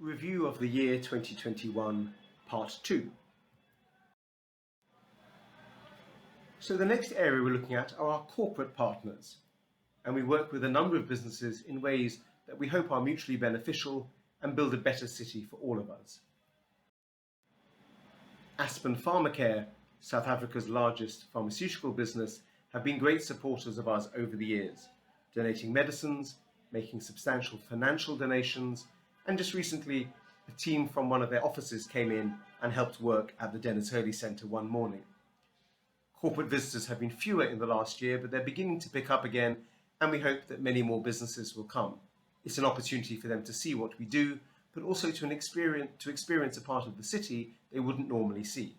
Review of the year 2021, Part 2. So the next area we're looking at are our corporate partners, and we work with a number of businesses in ways that we hope are mutually beneficial and build a better city for all of us. Aspen Pharmacare, South Africa's largest pharmaceutical business, have been great supporters of us over the years, donating medicines, making substantial financial donations, and just recently a team from one of their offices came in and helped work at the Dennis Hurley Centre one morning. Corporate visitors have been fewer in the last year, but they're beginning to pick up again, and we hope that many more businesses will come. It's an opportunity for them to see what we do, but also to experience a part of the city they wouldn't normally see.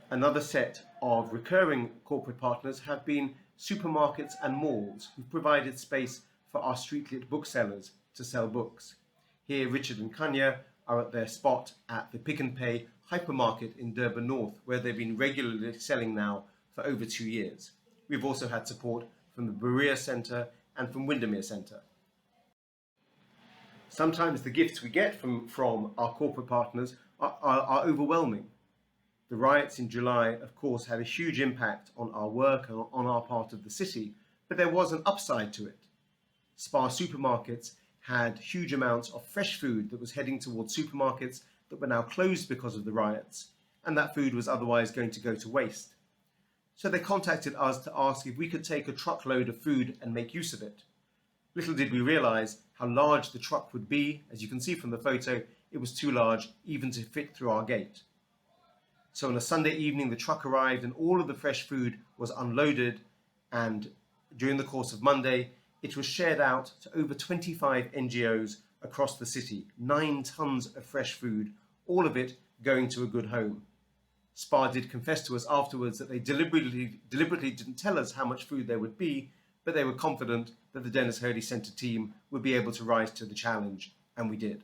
Another set of recurring corporate partners have been supermarkets and malls who've provided space for our street-lit booksellers to sell books. Here, Richard and Kanya are at their spot at the Pick n Pay hypermarket in Durban North, where they've been regularly selling now for over 2 years. We've also had support from the Berea Centre and from Windermere Centre. Sometimes the gifts we get from our corporate partners are overwhelming. The riots in July, of course, had a huge impact on our work and on our part of the city, but there was an upside to it. Spar supermarkets had huge amounts of fresh food that was heading towards supermarkets that were now closed because of the riots, and that food was otherwise going to go to waste. So they contacted us to ask if we could take a truckload of food and make use of it. Little did we realize how large the truck would be. As you can see from the photo, it was too large even to fit through our gate. So on a Sunday evening, the truck arrived and all of the fresh food was unloaded, and during the course of Monday, it was shared out to over 25 NGOs across the city, 9 tons of fresh food, all of it going to a good home. Spar did confess to us afterwards that they deliberately didn't tell us how much food there would be, but they were confident that the Dennis Hurley Centre team would be able to rise to the challenge, and we did.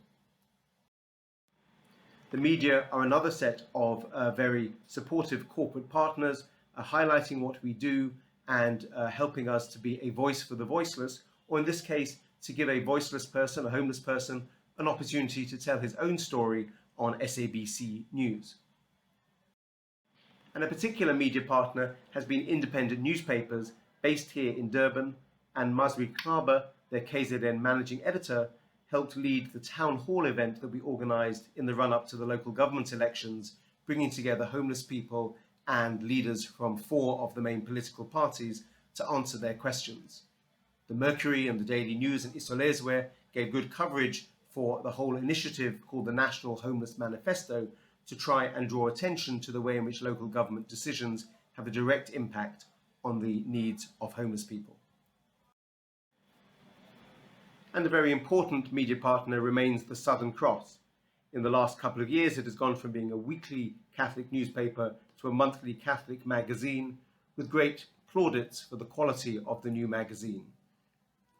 The media are another set of very supportive corporate partners, highlighting what we do and helping us to be a voice for the voiceless, or in this case, to give a voiceless person, a homeless person, an opportunity to tell his own story on SABC News. And a particular media partner has been independent newspapers based here in Durban, and Masri Kaba, their KZN managing editor, helped lead the town hall event that we organised in the run-up to the local government elections, bringing together homeless people and leaders from 4 of the main political parties to answer their questions. The Mercury and the Daily News and Isolezwe gave good coverage for the whole initiative called the National Homeless Manifesto to try and draw attention to the way in which local government decisions have a direct impact on the needs of homeless people. And a very important media partner remains the Southern Cross. In the last couple of years, it has gone from being a weekly Catholic newspaper to a monthly Catholic magazine, with great plaudits for the quality of the new magazine.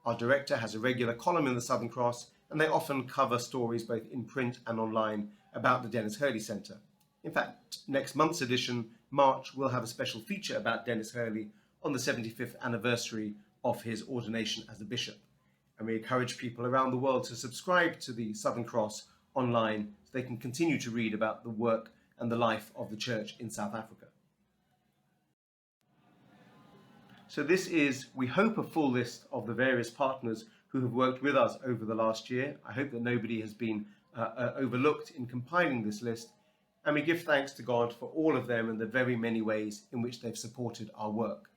Our director has a regular column in the Southern Cross, and they often cover stories both in print and online about the Dennis Hurley Centre. In fact, next month's edition, March, will have a special feature about Dennis Hurley on the 75th anniversary of his ordination as a bishop. And we encourage people around the world to subscribe to the Southern Cross online so they can continue to read about the work and the life of the church in South Africa. So this is, we hope, a full list of the various partners who have worked with us over the last year. I hope that nobody has been overlooked in compiling this list, and we give thanks to God for all of them and the very many ways in which they've supported our work.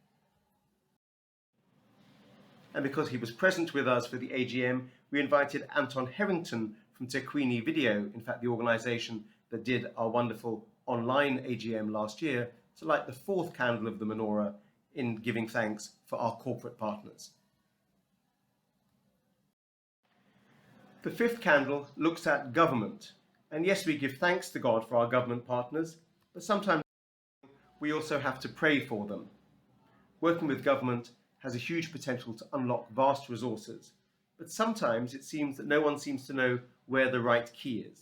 And because he was present with us for the AGM, we invited Anton Harrington from Tequini Video, in fact the organisation that did our wonderful online AGM last year, to light the 4th candle of the menorah in giving thanks for our corporate partners. The 5th candle looks at government, and yes, we give thanks to God for our government partners, but sometimes we also have to pray for them. Working with government has a huge potential to unlock vast resources, but sometimes it seems that no one seems to know where the right key is.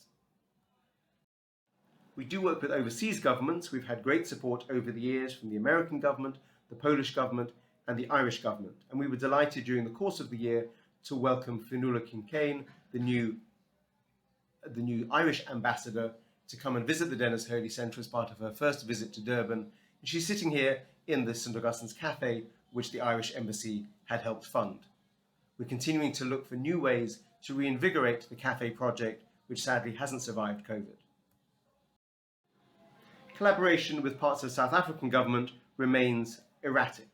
We do work with overseas governments. We've had great support over the years from the American government, the Polish government and the Irish government, and we were delighted during the course of the year to welcome Fionnuala Kincaid, the new Irish ambassador, to come and visit the Dennis Hurley Centre as part of her first visit to Durban. And she's sitting here in the St Augustine's Cafe, which the Irish Embassy had helped fund. We're continuing to look for new ways to reinvigorate the cafe project, which sadly hasn't survived COVID. Collaboration with parts of the South African government remains erratic.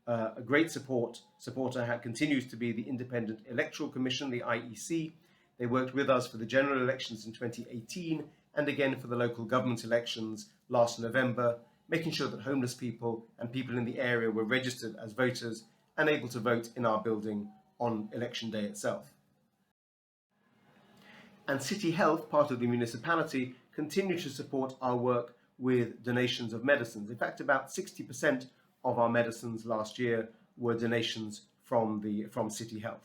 A great supporter continues to be the Independent Electoral Commission, the IEC. They worked with us for the general elections in 2018 and again for the local government elections last November, making sure that homeless people and people in the area were registered as voters and able to vote in our building on election day itself. And City Health, part of the municipality, continue to support our work with donations of medicines. In fact, about 60% of our medicines last year were donations from City Health.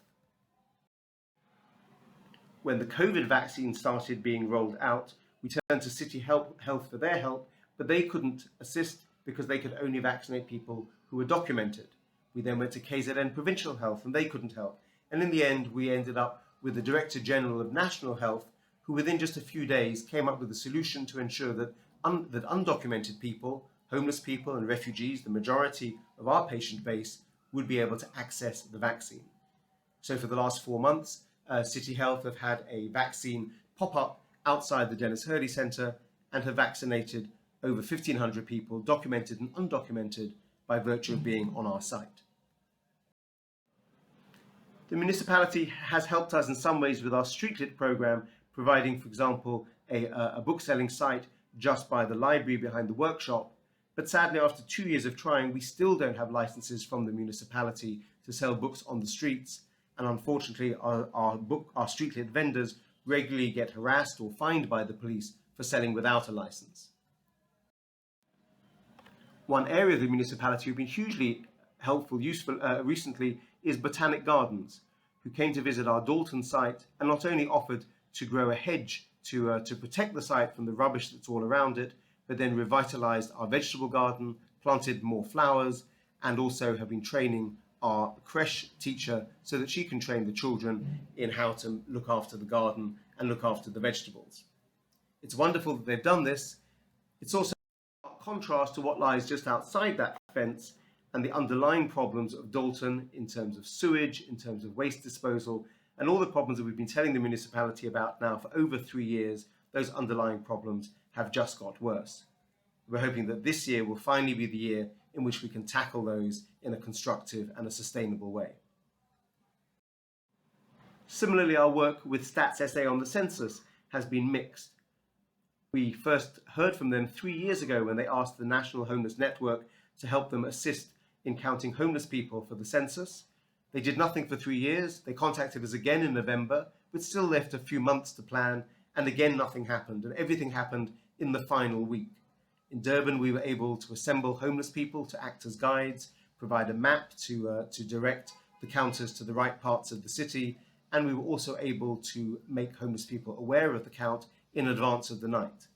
When the COVID vaccine started being rolled out, we turned to City Health for their help, but they couldn't assist because they could only vaccinate people who were documented. We then went to KZN Provincial Health and they couldn't help. And in the end, we ended up with the Director General of National Health, who within just a few days came up with a solution to ensure that undocumented people, homeless people and refugees, the majority of our patient base, would be able to access the vaccine. So for the last 4 months, City Health have had a vaccine pop up outside the Dennis Hurley Centre and have vaccinated over 1,500 people, documented and undocumented, by virtue of being on our site. The municipality has helped us in some ways with our streetlit programme, providing, for example, a book-selling site just by the library behind the workshop. But sadly, after 2 years of trying, we still don't have licenses from the municipality to sell books on the streets. And unfortunately, our streetlit vendors regularly get harassed or fined by the police for selling without a license. One area of the municipality who've been hugely helpful, useful recently is Botanic Gardens, who came to visit our Dalton site and not only offered to grow a hedge to protect the site from the rubbish that's all around it, but then revitalized our vegetable garden, planted more flowers, and also have been training our creche teacher so that she can train the children in how to look after the garden and look after the vegetables. It's wonderful that they've done this. It's also a contrast to what lies just outside that fence and the underlying problems of Dalton in terms of sewage, in terms of waste disposal, and all the problems that we've been telling the municipality about now for over 3 years. Those underlying problems have just got worse. We're hoping that this year will finally be the year in which we can tackle those in a constructive and a sustainable way. Similarly, our work with Stats SA on the census has been mixed. We first heard from them 3 years ago when they asked the National Homeless Network to help them assist in counting homeless people for the census. They did nothing for 3 years. They contacted us again in November, but still left a few months to plan, and again nothing happened, and everything happened in the final week. In Durban, we were able to assemble homeless people to act as guides, provide a map to direct the counters to the right parts of the city, and we were also able to make homeless people aware of the count in advance of the night.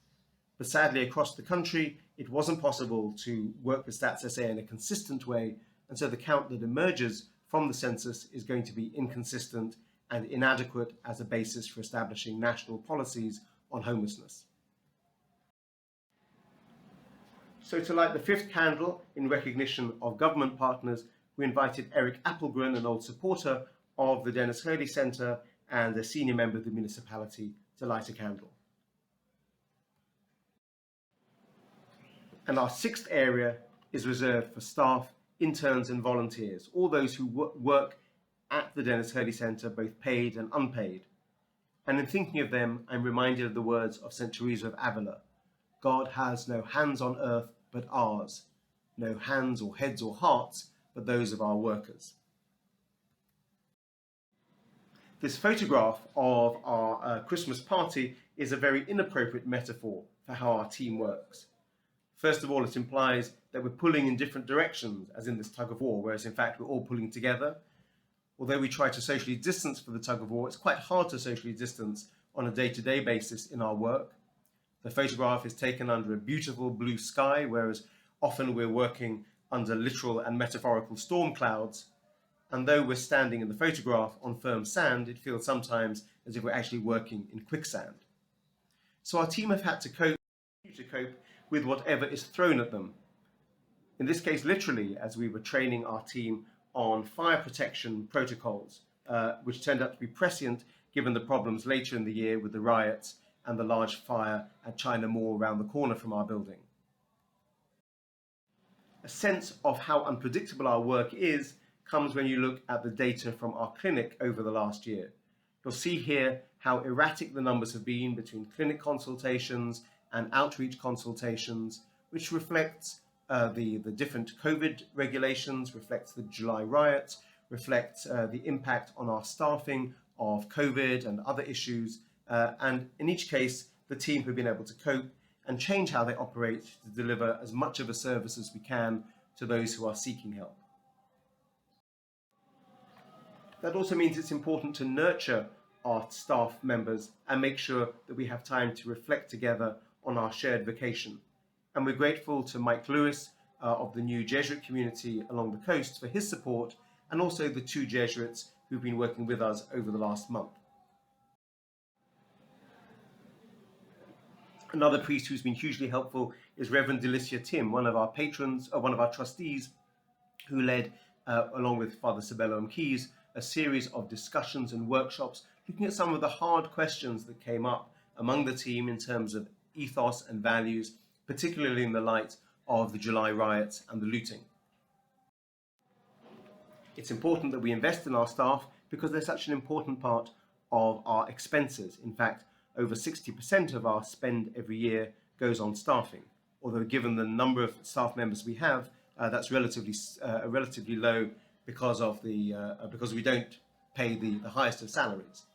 But sadly, across the country, it wasn't possible to work with Stats SA in a consistent way, and so the count that emerges from the census is going to be inconsistent and inadequate as a basis for establishing national policies on homelessness. So to light the fifth candle in recognition of government partners, we invited Eric Appelgren, an old supporter of the Dennis Hurley Centre and a senior member of the municipality, to light a candle. And our sixth area is reserved for staff, interns and volunteers, all those who work at the Dennis Hurley Centre, both paid and unpaid. And in thinking of them, I'm reminded of the words of St. Teresa of Avila: God has no hands on earth but ours, no hands or heads or hearts but those of our workers. This photograph of our Christmas party is a very inappropriate metaphor for how our team works. First of all, it implies that we're pulling in different directions, as in this tug of war, whereas in fact we're all pulling together. Although we try to socially distance for the tug of war, it's quite hard to socially distance on a day-to-day basis in our work. The photograph is taken under a beautiful blue sky, whereas often we're working under literal and metaphorical storm clouds. And though we're standing in the photograph on firm sand, it feels sometimes as if we're actually working in quicksand. So our team have had to cope with whatever is thrown at them. In this case, literally, as we were training our team on fire protection protocols, which turned out to be prescient given the problems later in the year with the riots and the large fire at China Mall around the corner from our building. A sense of how unpredictable our work is comes when you look at the data from our clinic over the last year. You'll see here how erratic the numbers have been between clinic consultations and outreach consultations, which reflects the different COVID regulations, reflects the July riots, reflects the impact on our staffing of COVID and other issues. And in each case, the team have been able to cope and change how they operate to deliver as much of a service as we can to those who are seeking help. That also means it's important to nurture our staff members and make sure that we have time to reflect together on our shared vocation. And we're grateful to Mike Lewis of the new Jesuit community along the coast for his support, and also the 2 Jesuits who've been working with us over the last month. Another priest who's been hugely helpful is Reverend Delicia Tim, one of our patrons, one of our trustees, who led, along with Father Sabello Keys, a series of discussions and workshops looking at some of the hard questions that came up among the team in terms of ethos and values, particularly in the light of the July riots and the looting. It's important that we invest in our staff because they're such an important part of our expenses. In fact, over 60% of our spend every year goes on staffing, although given the number of staff members we have, that's relatively low because we don't pay the highest of salaries.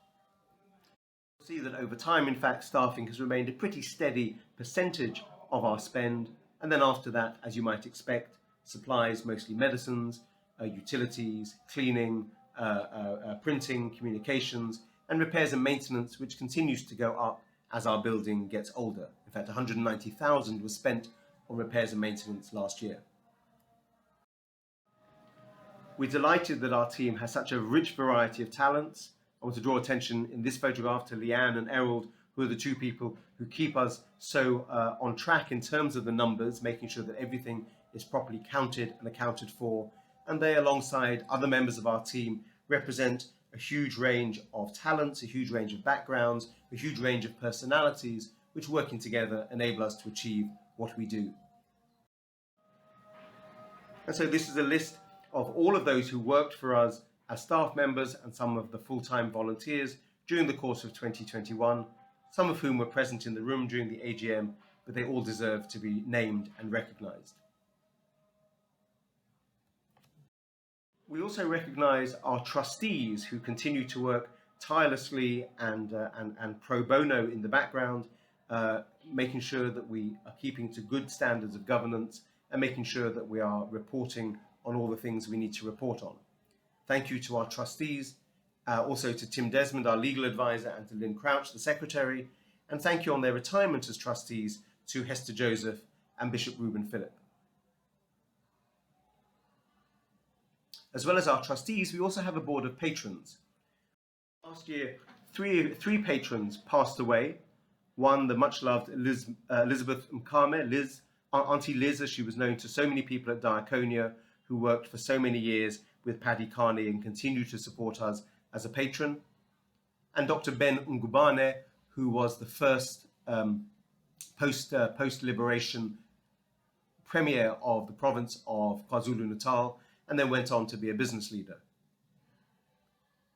You'll see that over time, in fact, staffing has remained a pretty steady percentage of our spend, and then after that, as you might expect, supplies, mostly medicines, utilities, cleaning, printing, communications, and repairs and maintenance, which continues to go up as our building gets older. In fact, 190,000 was spent on repairs and maintenance last year. We're delighted that our team has such a rich variety of talents. I want to draw attention in this photograph to Leanne and Errol, who are the 2 people who keep us so on track in terms of the numbers, making sure that everything is properly counted and accounted for. And they, alongside other members of our team, represent a huge range of talents, a huge range of backgrounds, a huge range of personalities, which working together enable us to achieve what we do. And so this is a list of all of those who worked for us as staff members and some of the full-time volunteers during the course of 2021, some of whom were present in the room during the AGM, but they all deserve to be named and recognised. We also recognise our trustees who continue to work tirelessly and pro bono in the background, making sure that we are keeping to good standards of governance and making sure that we are reporting on all the things we need to report on. Thank you to our trustees, also to Tim Desmond, our legal advisor, and to Lynn Crouch, the secretary, and thank you on their retirement as trustees to Hester Joseph and Bishop Reuben Phillip. As well as our trustees, we also have a board of patrons. Last year, three patrons passed away. One, the much-loved Elizabeth Mkame, Liz, Auntie Liz, as she was known to so many people at Diaconia, who worked for so many years with Paddy Carney and continued to support us as a patron. And Dr. Ben Ngubane, who was the first post-liberation premier of the province of KwaZulu-Natal, and then went on to be a business leader.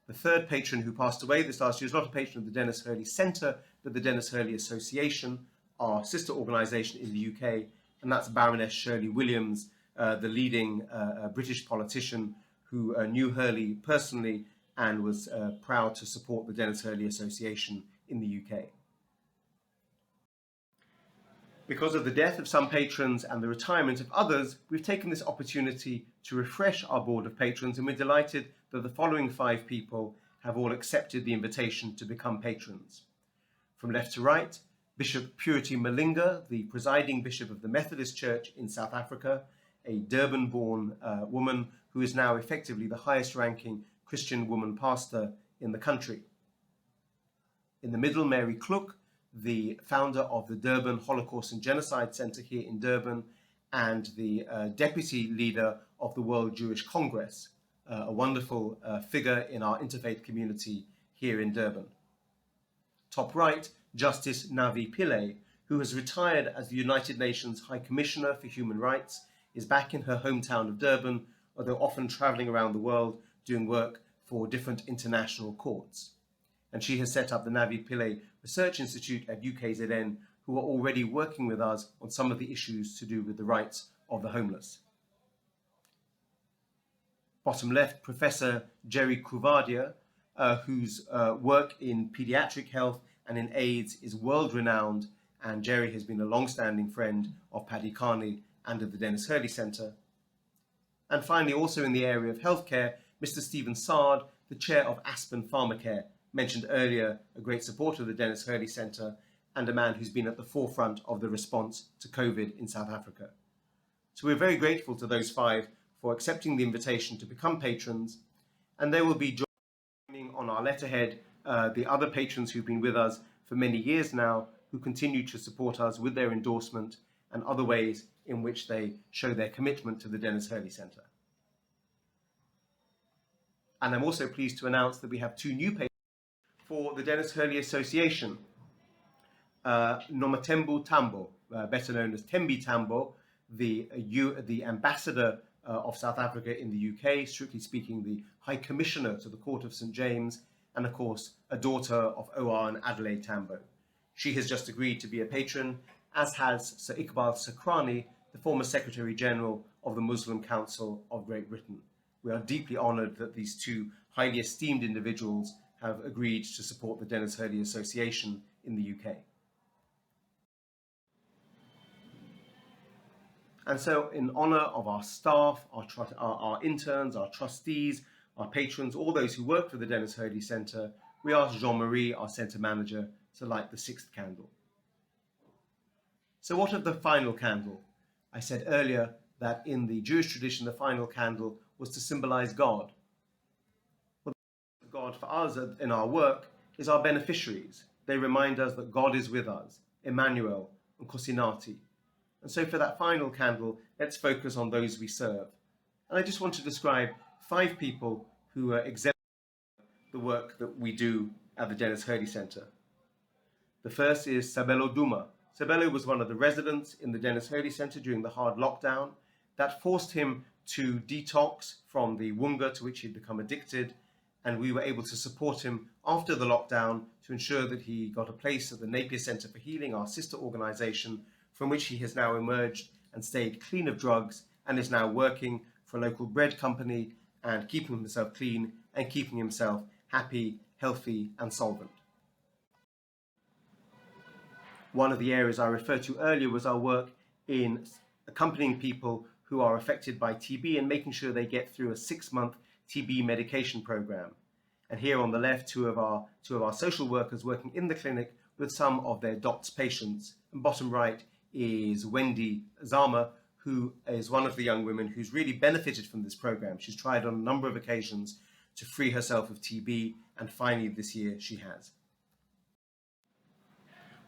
The third patron who passed away this last year is not a patron of the Dennis Hurley Centre, but the Dennis Hurley Association, our sister organisation in the UK, and that's Baroness Shirley Williams, the leading British politician who knew Hurley personally and was proud to support the Dennis Hurley Association in the UK. Because of the death of some patrons and the retirement of others, we've taken this opportunity to refresh our board of patrons, and we're delighted that the following 5 people have all accepted the invitation to become patrons. From left to right, Bishop Purity Malinga, the presiding bishop of the Methodist Church in South Africa, a Durban-born woman who is now effectively the highest ranking Christian woman pastor in the country. In the middle, Mary Klook, the founder of the Durban Holocaust and Genocide Center here in Durban, and the deputy leader of the World Jewish Congress, a wonderful figure in our interfaith community here in Durban. Top right, Justice Navi Pillay, who has retired as the United Nations High Commissioner for Human Rights, is back in her hometown of Durban, although often traveling around the world doing work for different international courts. And she has set up the Navi Pillay Research Institute at UKZN, who are already working with us on some of the issues to do with the rights of the homeless. Bottom left, Professor Jerry Kuvadia, whose work in pediatric health and in AIDS is world-renowned, and Jerry has been a long-standing friend of Paddy Carney and of the Dennis Hurley Centre. And finally, also in the area of healthcare, Mr. Stephen Sard, the chair of Aspen Pharmacare, mentioned earlier, a great supporter of the Dennis Hurley Centre and a man who's been at the forefront of the response to COVID in South Africa. So we're very grateful to those five for accepting the invitation to become patrons, and they will be joining on our letterhead the other patrons who've been with us for many years now, who continue to support us with their endorsement and other ways in which they show their commitment to the Dennis Hurley Centre. And I'm also pleased to announce that we have two new patrons for the Dennis Hurley Association. Nomatembu Tambo, better known as Tembi Tambo, the ambassador of South Africa in the UK, strictly speaking the High Commissioner to the Court of St. James, and of course a daughter of O.R. and Adelaide Tambo. She has just agreed to be a patron, as has Sir Iqbal Sakrani, the former Secretary General of the Muslim Council of Great Britain. We are deeply honoured that these two highly esteemed individuals have agreed to support the Dennis Hurley Association in the UK. And so in honour of our staff, our interns, our trustees, our patrons, all those who work for the Dennis Hurley Centre, we asked Jean-Marie, our centre manager, to light the sixth candle. So what of the final candle? I said earlier that in the Jewish tradition, the final candle was to symbolise God. Well, God for us in our work is our beneficiaries. They remind us that God is with us, Emmanuel and Kosinati. And so for that final candle, let's focus on those we serve. And I just want to describe five people who are exemplify the work that we do at the Dennis Hurley Centre. The first is Sabelo Duma. Sabelo was one of the residents in the Dennis Hurley Centre during the hard lockdown. That forced him to detox from the wunga to which he'd become addicted, and we were able to support him after the lockdown to ensure that he got a place at the Napier Centre for Healing, our sister organisation, from which he has now emerged and stayed clean of drugs and is now working for a local bread company and keeping himself clean and keeping himself happy, healthy and solvent. One of the areas I referred to earlier was our work in accompanying people who are affected by TB and making sure they get through a 6-month TB medication program. And here on the left, two of our social workers working in the clinic with some of their DOTS patients. And bottom right is Wendy Zama, who is one of the young women who's really benefited from this program. She's tried on a number of occasions to free herself of TB, and finally this year she has.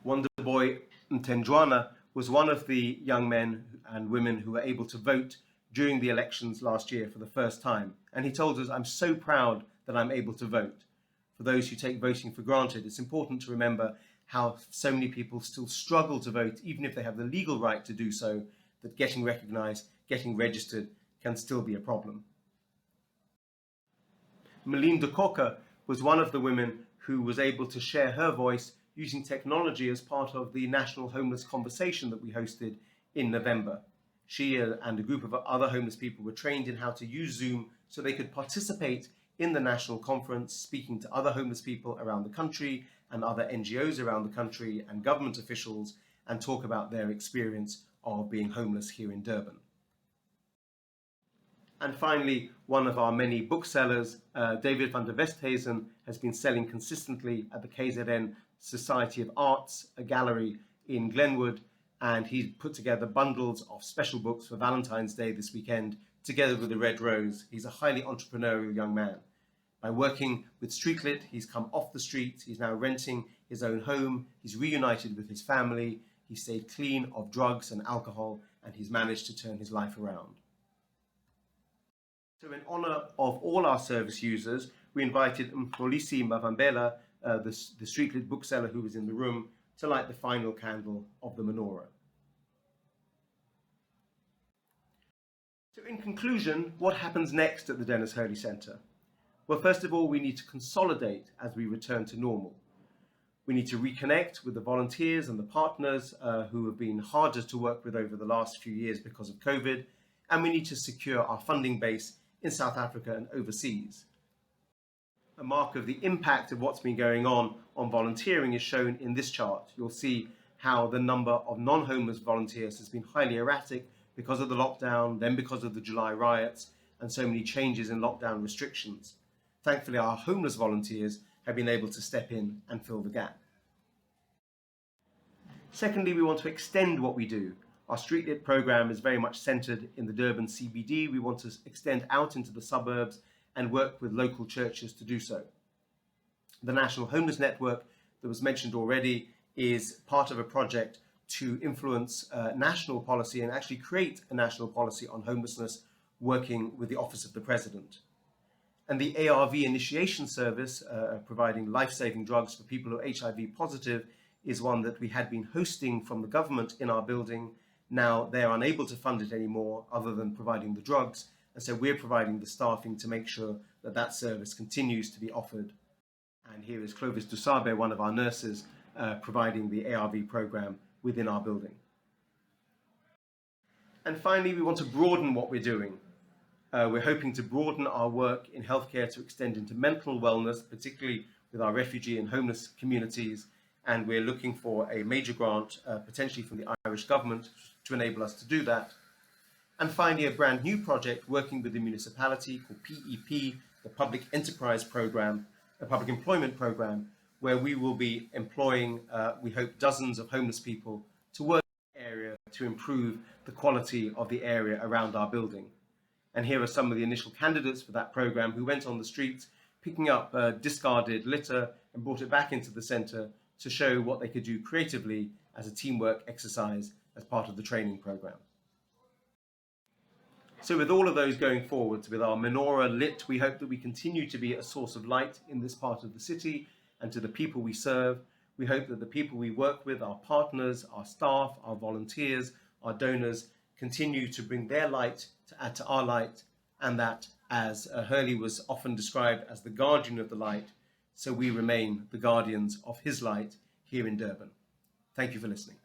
Wonder Boy Mtenjwana was one of the young men and women who were able to vote during the elections last year for the first time. And he told us, "I'm so proud that I'm able to vote." For those who take voting for granted, it's important to remember how so many people still struggle to vote, even if they have the legal right to do so, that getting recognised, getting registered can still be a problem. Melinda Cocker was one of the women who was able to share her voice using technology as part of the National Homeless Conversation that we hosted in November. She and a group of other homeless people were trained in how to use Zoom so they could participate in the national conference, speaking to other homeless people around the country and other NGOs around the country and government officials, and talk about their experience of being homeless here in Durban. And finally, one of our many booksellers, David van der Westhuizen, has been selling consistently at the KZN Society of Arts, a gallery in Glenwood, and he put together bundles of special books for Valentine's Day this weekend together with the Red Rose. He's a highly entrepreneurial young man. By working with Streetlit, he's come off the street. He's now renting his own home. He's reunited with his family. He stayed clean of drugs and alcohol, and he's managed to turn his life around. So in honor of all our service users, we invited Mxolisi Mavambela, the Streetlit bookseller who was in the room, to light the final candle of the menorah. So in conclusion, what happens next at the Dennis Hurley Centre? Well, first of all, we need to consolidate as we return to normal. We need to reconnect with the volunteers and the partners who have been harder to work with over the last few years because of COVID, and we need to secure our funding base in South Africa and overseas. A mark of the impact of what's been going on volunteering is shown in this chart. You'll see how the number of non-homeless volunteers has been highly erratic because of the lockdown, then because of the July riots, and so many changes in lockdown restrictions. Thankfully, our homeless volunteers have been able to step in and fill the gap. Secondly, we want to extend what we do. Our Streetlit program is very much centered in the Durban CBD. We want to extend out into the suburbs and work with local churches to do so. The National Homeless Network that was mentioned already is part of a project to influence national policy and actually create a national policy on homelessness, working with the Office of the President. And the ARV initiation service, providing life-saving drugs for people who are HIV positive, is one that we had been hosting from the government in our building. Now they are unable to fund it anymore other than providing the drugs. And so we're providing the staffing to make sure that that service continues to be offered. And here is Clovis Dusabe, one of our nurses, providing the ARV program within our building. And finally, we want to broaden what we're doing. We're hoping to broaden our work in healthcare to extend into mental wellness, particularly with our refugee and homeless communities. And we're looking for a major grant, potentially from the Irish government, to enable us to do that. And finally, a brand new project working with the municipality called PEP, the Public Enterprise Program, a public employment program, where we will be employing, we hope, dozens of homeless people to work in the area to improve the quality of the area around our building. And here are some of the initial candidates for that program who went on the streets, picking up discarded litter and brought it back into the centre to show what they could do creatively as a teamwork exercise as part of the training program. So with all of those going forwards, with our menorah lit, we hope that we continue to be a source of light in this part of the city and to the people we serve. We hope that the people we work with, our partners, our staff, our volunteers, our donors, continue to bring their light to add to our light, and that, as Hurley was often described as the guardian of the light, so we remain the guardians of his light here in Durban. Thank you for listening.